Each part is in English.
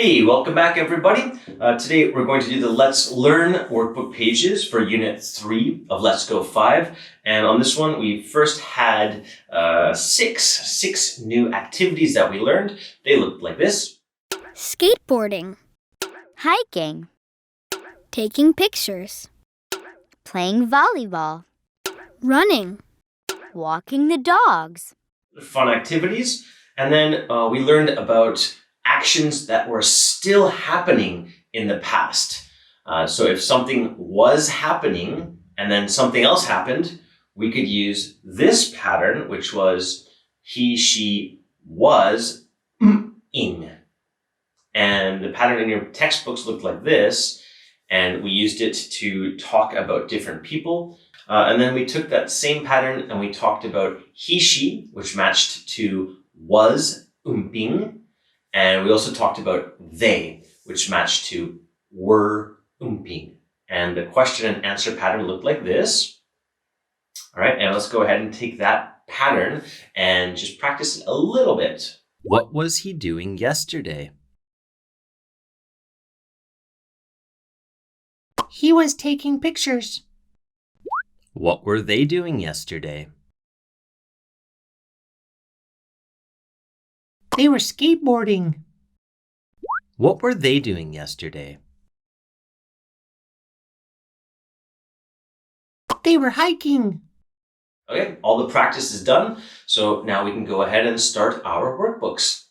Hey, welcome back everybody. Today we're going to do the Let's Learn workbook pages for Unit 3 of Let's Go 5. And on this one, we first had six new activities that we learned. They looked like this. Skateboarding, Hiking, taking pictures, playing volleyball, running, walking the dogs. Fun activities. And then we learned about actions that were still happening in the past. So if something was happening and then something else happened, we could use this pattern, which was he, she, was ing. And the pattern in your textbooks looked like this, and we used it to talk about different people. And then we took that same pattern and we talked about he, she, which matched to was ping. And we also talked about they, which matched to were ping. And the question and answer pattern looked like this. All right, and let's go ahead and take that pattern and just practice it a little bit. What was he doing yesterday? He was taking pictures. What were they doing yesterday? They were skateboarding. What were they doing yesterday? They were hiking. Okay, all the practice is done. So now we can go ahead and start our workbooks.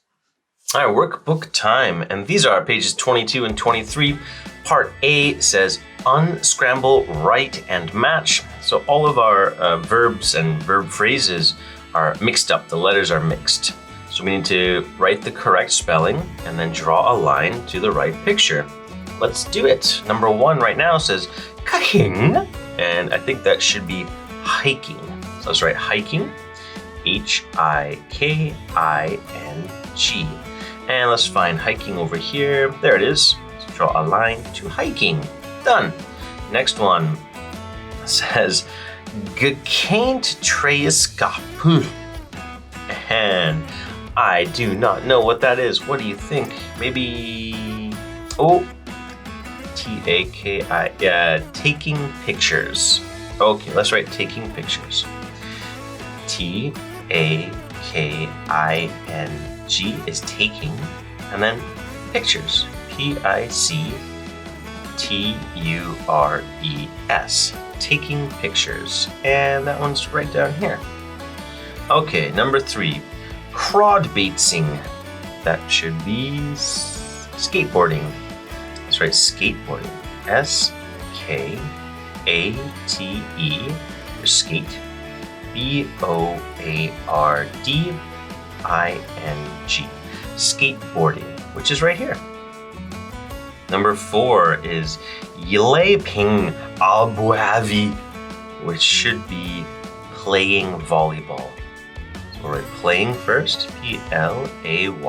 All right, workbook time. And these are pages 22 and 23. Part A says unscramble, write, and match. So all of our verbs and verb phrases are mixed up. The letters are mixed. So we need to write the correct spelling and then draw a line to the right picture. Let's do it. Number 1 right now says kaking, and I think that should be hiking. So let's write hiking, H-I-K-I-N-G. And let's find hiking over here. There it is. Let's draw a line to hiking. Done. Next one says gekent treeskap. And I do not know what that is. What do you think? Maybe, T-A-K-I, taking pictures. Okay, let's write taking pictures. T-A-K-I-N-G is taking, and then pictures. P-I-C-T-U-R-E-S, taking pictures. And that one's right down here. Okay, number 3. Crodbaiting. That should be skateboarding. Let's write skateboarding. S-K-A-T-E for skate. B-O-A-R-D-I-N-G. Skateboarding, which is right here. Number 4 is yleping albuavi, which should be playing volleyball. We're playing first, P-L-A-Y-I-N-G,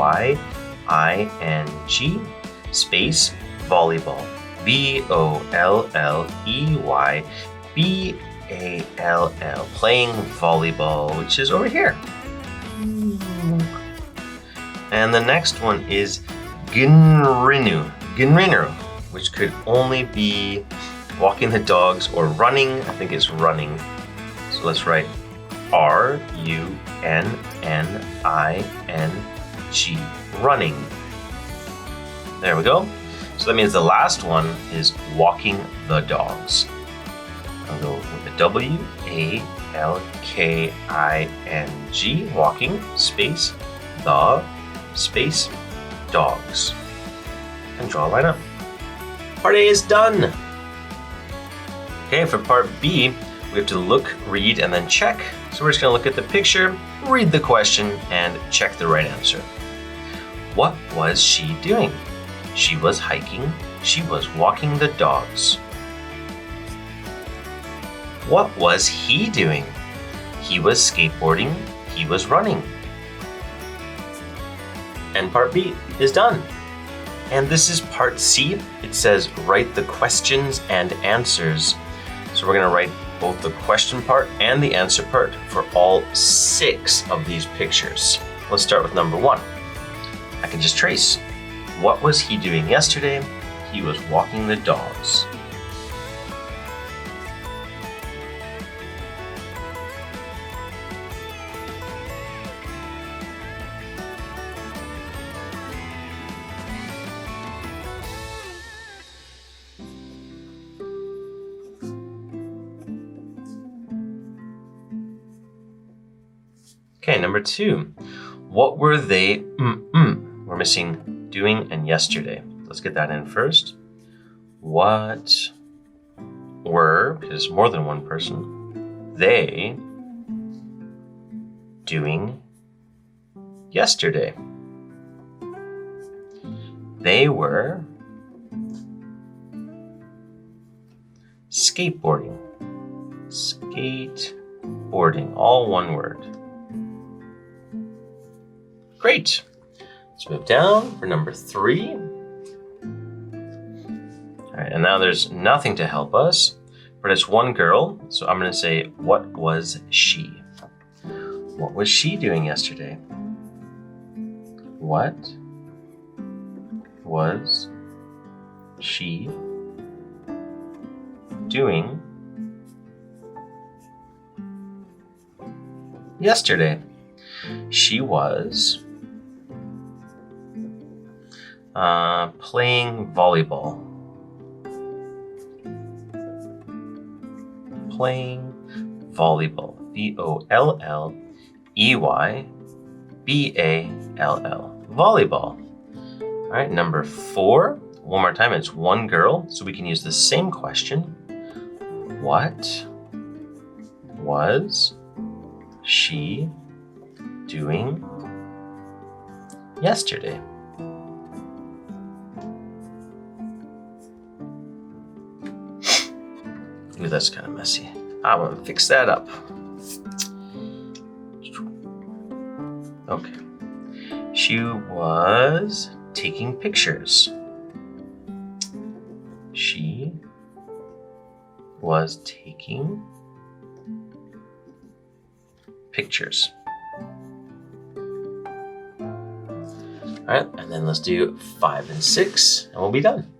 space, volleyball, V-O-L-L-E-Y-B-A-L-L, playing volleyball, which is over here. And the next one is ginrinu, which could only be walking the dogs or running. I think it's running. So let's write R-U-N-N-I-N-G, running. There we go. So that means the last one is walking the dogs. I'll go with a W-A-L-K-I-N-G, walking, space, the, space, dogs. And draw a line up. Part A is done. Okay, for part B, we have to look, read, and then check. So we're just going to look at the picture, read the question, and check the right answer. What was she doing? She was hiking. She was walking the dogs. What was he doing? He was skateboarding. He was running. And part B is done. And this is part C. It says write the questions and answers. So we're going to write both the question part and the answer part for all 6 of these pictures. Let's start with number 1. I can just trace. What was he doing yesterday? He was walking the dogs. Okay, number 2. What were they We're missing doing and yesterday. Let's get that in first. What were, because more than one person, they doing yesterday? They were skateboarding. Skateboarding, all one word. Great. Let's move down for number 3. All right, and now there's nothing to help us, but it's one girl. So I'm going to say, what was she? What was she doing yesterday? What was she doing yesterday? She was playing volleyball. Playing volleyball. VOLLEYBALL. Volleyball. All right, number 4. One more time, it's one girl, so we can use the same question. What was she doing yesterday? Ooh, that's kind of messy. I want to fix that up. Okay. She was taking pictures. She was taking pictures. All right, and then let's do 5 and 6, and we'll be done.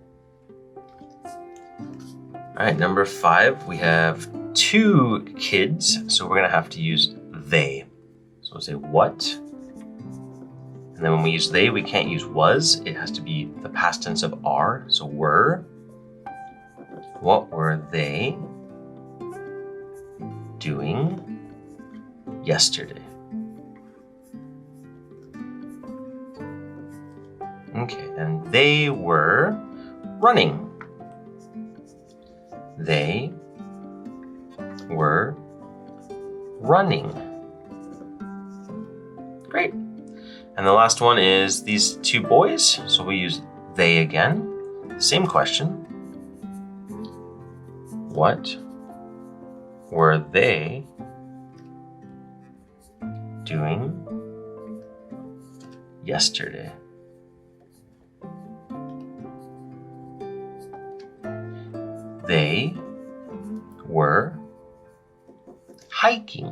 All right, number 5, we have 2 kids, so we're gonna have to use they. So we'll say what, and then when we use they, we can't use was. It has to be the past tense of are, so were. What were they doing yesterday? Okay, and they were running. They were running. Great. And the last one is these 2 boys. So we use they again. Same question. What were they doing yesterday? They were hiking.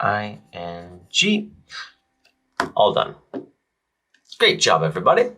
ING. All done. Great job, everybody.